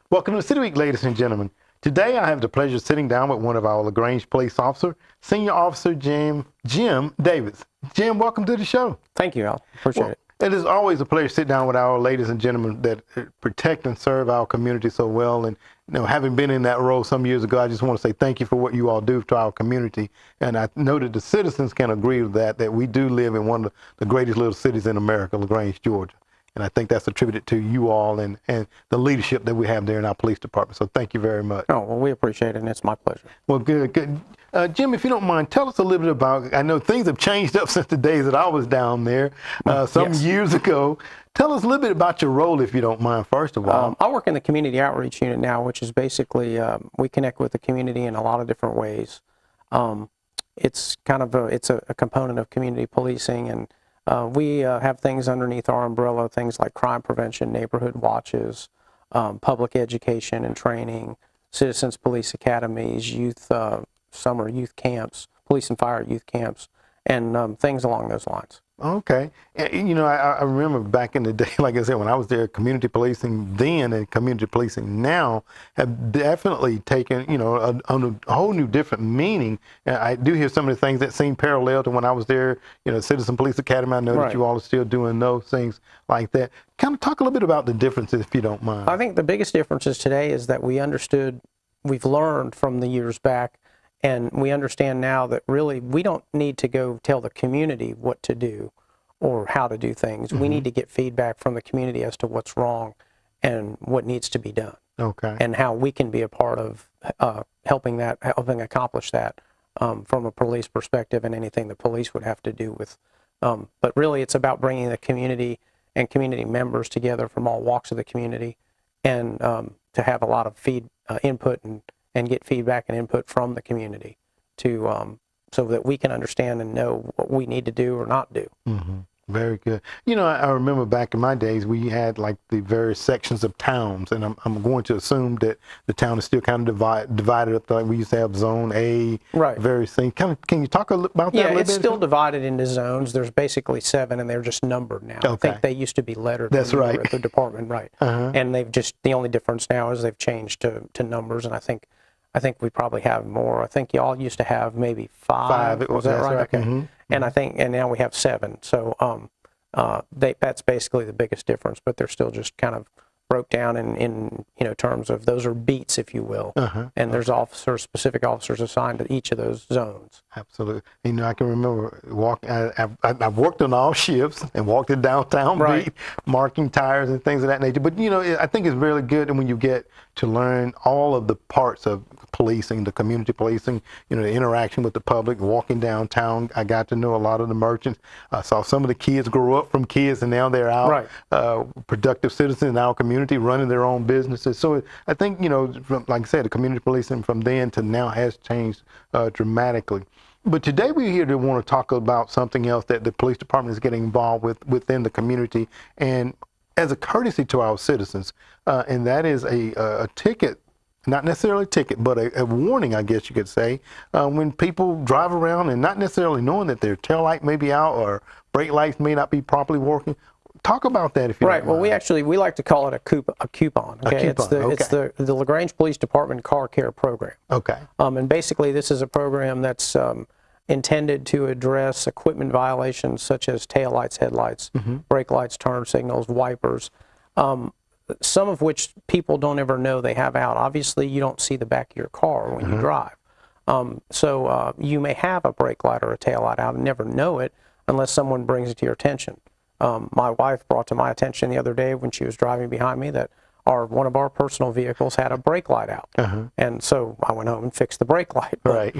Welcome to City Week, ladies and gentlemen. Today I have the pleasure of sitting down with one of our LaGrange police officer, Senior Officer Jim Davis. Jim, welcome to the show. Thank you, Al. Appreciate it. It is always a pleasure to sit down with our ladies and gentlemen that protect and serve our community so well. And having been in that role some years ago, I just want to say thank you for what you all do to our community. And I know that the citizens can agree with that we do live in one of the greatest little cities in America, LaGrange, Georgia. And I think that's attributed to you all and the leadership that we have there in our police department. So thank you very much. Oh, well, we appreciate it, and it's my pleasure. Well, good. Jim, if you don't mind, tell us a little bit about, I know things have changed up since the days that I was down there some years ago. Tell us a little bit about your role, if you don't mind, first of all. I work in the community outreach unit now, which is basically, we connect with the community in a lot of different ways. It's kind of it's a component of community policing, and we have things underneath our umbrella, things like crime prevention, neighborhood watches, public education and training, citizens police academies, youth summer youth camps, police and fire youth camps, and things along those lines. Okay. And, I remember back in the day, like I said, when I was there, community policing then and community policing now have definitely taken, a whole new different meaning. And I do hear some of the things that seem parallel to when I was there, Citizen Police Academy. I know that you all are still doing those things like that. Kind of talk a little bit about the differences, if you don't mind. I think the biggest differences today is that we've learned from the years back, and we understand now that really we don't need to go tell the community what to do or how to do things. We need to get feedback from the community as to what's wrong and what needs to be done. Okay. And how we can be a part of helping accomplish that from a police perspective, and anything the police would have to do with. But really it's about bringing the community and community members together from all walks of the community, and to have a lot of input and get feedback and input from the community so that we can understand and know what we need to do or not do. Mm-hmm. Very good. I remember back in my days, we had like the various sections of towns, and I'm going to assume that the town is still kind of divided up. Like we used to have Zone A, various things. Can you talk about that a little bit? Yeah, it's still divided into zones. There's basically 7, and they're just numbered now. Okay. I think they used to be lettered. That's right. At the department, right. And the only difference now is they've changed to numbers, and I think we probably have more. I think y'all used to have maybe 5. Was that right? Okay. Mm-hmm. And now we have 7. So that's basically the biggest difference. But they're still just kind of broke down in terms of those are beats, if you will. And there's specific officers assigned to each of those zones. Absolutely. I can remember I've worked on all shifts and walked in downtown beat, marking tires and things of that nature. But I think it's really good when you get to learn all of the parts of policing, the community policing, the interaction with the public, walking downtown. I got to know a lot of the merchants. I saw some of the kids grow up from kids, and now they're out, productive citizens in our community, running their own businesses. So I think, like I said, the community policing from then to now has changed dramatically. But today we're here to want to talk about something else that the police department is getting involved with within the community, and as a courtesy to our citizens, and that is a ticket. Not necessarily a ticket, but a warning, I guess you could say, when people drive around and not necessarily knowing that their tail light may be out or brake lights may not be properly working. Talk about that, if you don't mind. Well, we like to call it a coupon. Okay, it's the LaGrange Police Department Car Care Program. Okay. And basically, this is a program that's intended to address equipment violations such as tail lights, headlights, brake lights, turn signals, wipers. Some of which people don't ever know they have out. Obviously, you don't see the back of your car when you drive. So you may have a brake light or a tail light out and never know it unless someone brings it to your attention. My wife brought to my attention the other day when she was driving behind me that one of our personal vehicles had a brake light out. And so I went home and fixed the brake light. But,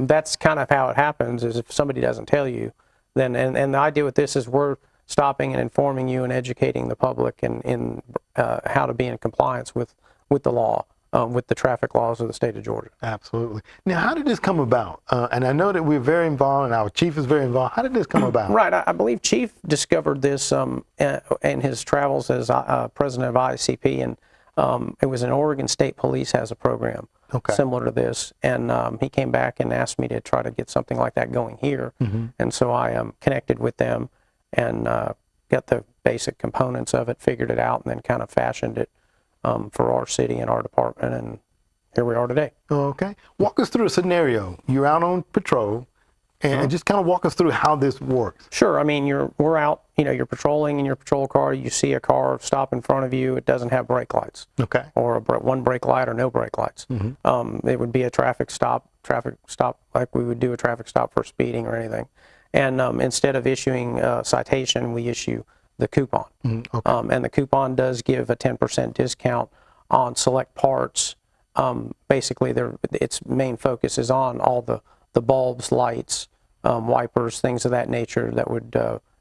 that's kind of how it happens, is if somebody doesn't tell you, then, and the idea with this is we're stopping and informing you and educating the public in how to be in compliance with the law, with the traffic laws of the state of Georgia. Absolutely. Now, how did this come about? And I know that we're very involved, and our chief is very involved. How did this come about? Right. I believe Chief discovered this in his travels as president of ICP, and it was an Oregon State Police has a program similar to this, and he came back and asked me to try to get something like that going here, and so I connected with them and got the basic components of it, figured it out, and then kind of fashioned it for our city and our department, and here we are today. Okay. Walk us through a scenario. You're out on patrol, and just kind of walk us through how this works. Sure. I mean, we're out, you're patrolling in your patrol car. You see a car stop in front of you. It doesn't have brake lights. Okay. Or one brake light or no brake lights. It would be a traffic stop like we would do a traffic stop for speeding or anything. And instead of issuing a citation, we issue the coupon. Okay. And the coupon does give a 10% discount on select parts. Basically, its main focus is on all the bulbs, lights, wipers, things of that nature that would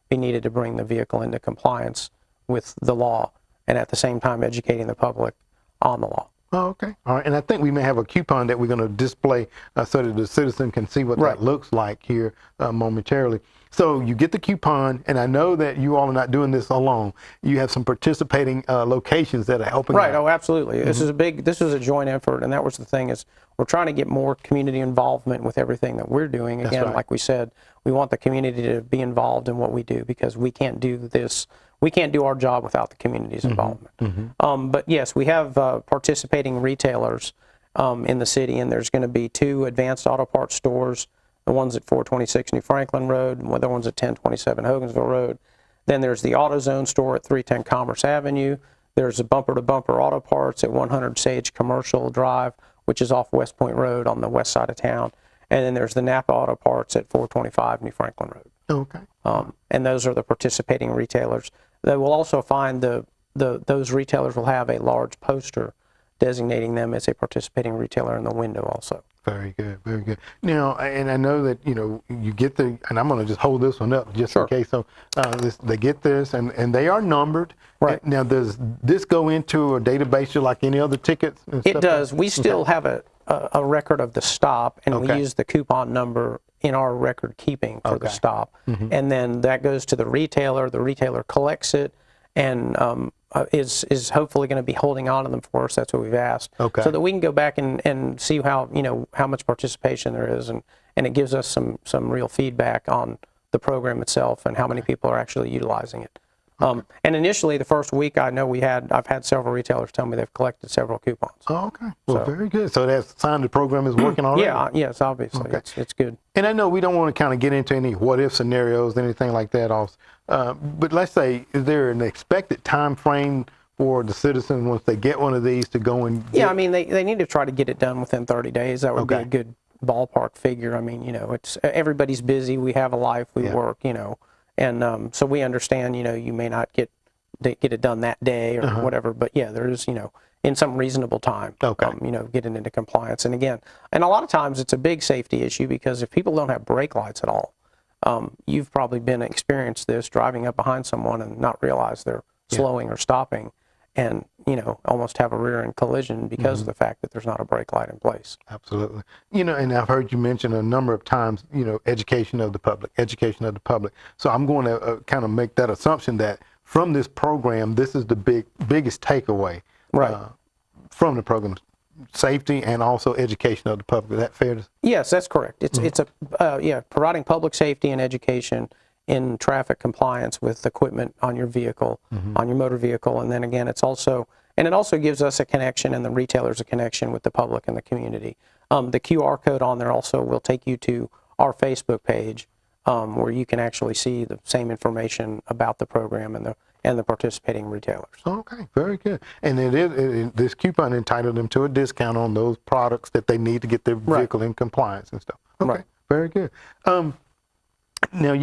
be needed to bring the vehicle into compliance with the law, and at the same time educating the public on the law. Oh, okay. All right. And I think we may have a coupon that we're going to display so that the citizen can see what that looks like here momentarily. So you get the coupon, and I know that you all are not doing this alone. You have some participating locations that are helping. Right. out. Oh, absolutely. This is a joint effort, and that was the thing, is we're trying to get more community involvement with everything that we're doing. Again, like we said, we want the community to be involved in what we do, because we can't do this. We can't do our job without the community's involvement. But yes, we have participating retailers in the city, and there's going to be 2 advanced auto parts stores. The one's at 426 New Franklin Road, and the other one's at 1027 Hogansville Road. Then there's the AutoZone store at 310 Commerce Avenue. There's a Bumper to Bumper Auto Parts at 100 Sage Commercial Drive, which is off West Point Road on the west side of town. And then there's the Napa Auto Parts at 425 New Franklin Road. Okay. And those are the participating retailers. They will also find those retailers will have a large poster designating them as a participating retailer in the window also. Very good, very good. Now, and I know that, you get and I'm going to just hold this one up just in case. So they get this, and they are numbered. Right. Now, does this go into a database just like any other tickets? It does. We still have a record of the stop, and we use the coupon number in our record keeping for the stop. And then that goes to the retailer collects it, and is hopefully going to be holding on to them for us. That's what we've asked. So that we can go back and see how much participation there is, and it gives us some real feedback on the program itself and how many people are actually utilizing it. And initially, the first week, I know I've had several retailers tell me they've collected several coupons. Oh, okay. Well, very good. So that's a sign the program is working already? Yes, obviously. It's good. And I know we don't want to kind of get into any what-if scenarios, anything like that. But let's say, is there an expected time frame for the citizen once they get one of these to go and get? Yeah, I mean, they need to try to get it done within 30 days. That would be a good ballpark figure. I mean, it's everybody's busy. We have a life. We work, and so we understand, you may not get it done that day or whatever, but yeah, there is, in some reasonable time, getting into compliance. And again, and a lot of times it's a big safety issue, because if people don't have brake lights at all, you've probably experienced this, driving up behind someone and not realize they're slowing or stopping, and almost have a rear-end collision because of the fact that there's not a brake light in place. Absolutely. And I've heard you mention a number of times, education of the public. So I'm going to kind of make that assumption that from this program, this is the biggest takeaway from the program: safety and also education of the public. Is that fair to say? Yes, that's correct. It's providing public safety and education in traffic compliance with equipment on your vehicle, on your motor vehicle. And then again, it also gives us a connection, and the retailers a connection with the public and the community. The QR code on there also will take you to our Facebook page, where you can actually see the same information about the program and the participating retailers. Okay, very good. And this coupon entitled them to a discount on those products that they need to get their vehicle in compliance and stuff. Okay, very good. Now,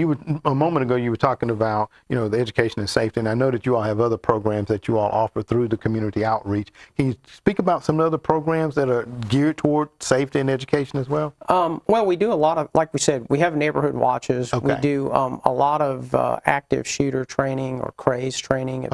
a moment ago, you were talking about, the education and safety, and I know that you all have other programs that you all offer through the community outreach. Can you speak about some other programs that are geared toward safety and education as well? Well, we do a lot of, like we said, we have neighborhood watches. We do a lot of active shooter training, or CRAZE training.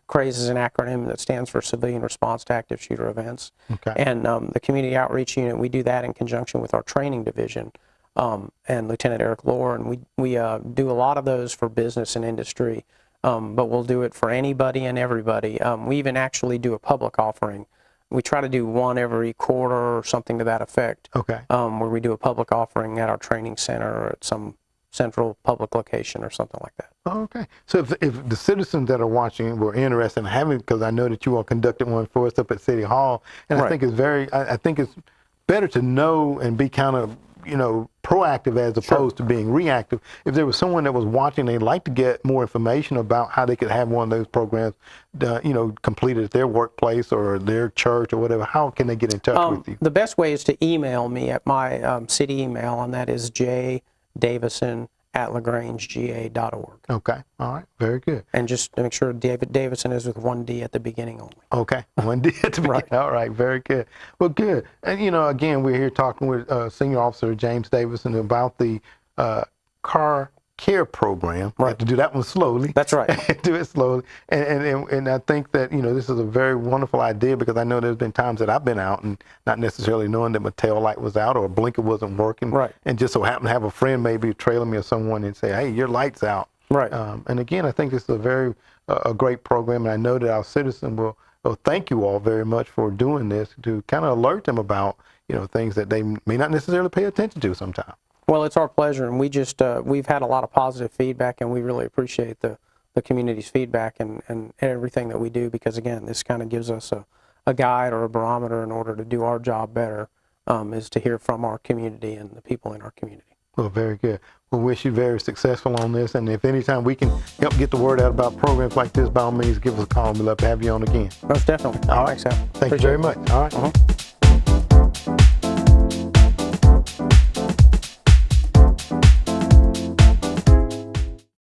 CRAZE is an acronym that stands for Civilian Response to Active Shooter Events. And the community outreach unit, we do that in conjunction with our training division. And Lieutenant Eric Lohr, and we do a lot of those for business and industry, but we'll do it for anybody and everybody. We even actually do a public offering. We try to do one every quarter or something to that effect, where we do a public offering at our training center or at some central public location or something like that. Okay. So if the citizens that are watching were interested in having, because I know that you all conducted one for us up at City Hall, and I think it's I think it's better to know and be kind of, proactive as opposed to being reactive. If there was someone that was watching, they'd like to get more information about how they could have one of those programs, completed at their workplace or their church or whatever, how can they get in touch with you? The best way is to email me at my city email, and that is jdavison@lagrangega.org. Okay. All right. Very good. And just make sure Davison is with one D at the beginning only. Okay. One D at the beginning. Right. All right. Very good. Well, good. And, again, we're here talking with Senior Officer James Davison about the car care program. Right. Have to do that one slowly. That's right. Do it slowly. And I think that, this is a very wonderful idea, because I know there's been times that I've been out and not necessarily knowing that my tail light was out or a blinker wasn't working. Right. And just so happen to have a friend maybe trailing me or someone and say, hey, your light's out. Right. And again, I think this is a great program, and I know that our citizens will thank you all very much for doing this to kind of alert them about, things that they may not necessarily pay attention to sometimes. Well, it's our pleasure, and we've had a lot of positive feedback, and we really appreciate the community's feedback and everything that we do, because again, this kind of gives us a guide or a barometer in order to do our job better, is to hear from our community and the people in our community. Well, very good. We wish you very successful on this, and if anytime we can help get the word out about programs like this, by all means, give us a call, and we'd love to have you on again. Most definitely. All right. Thanks, Al. Thank you very much. All right.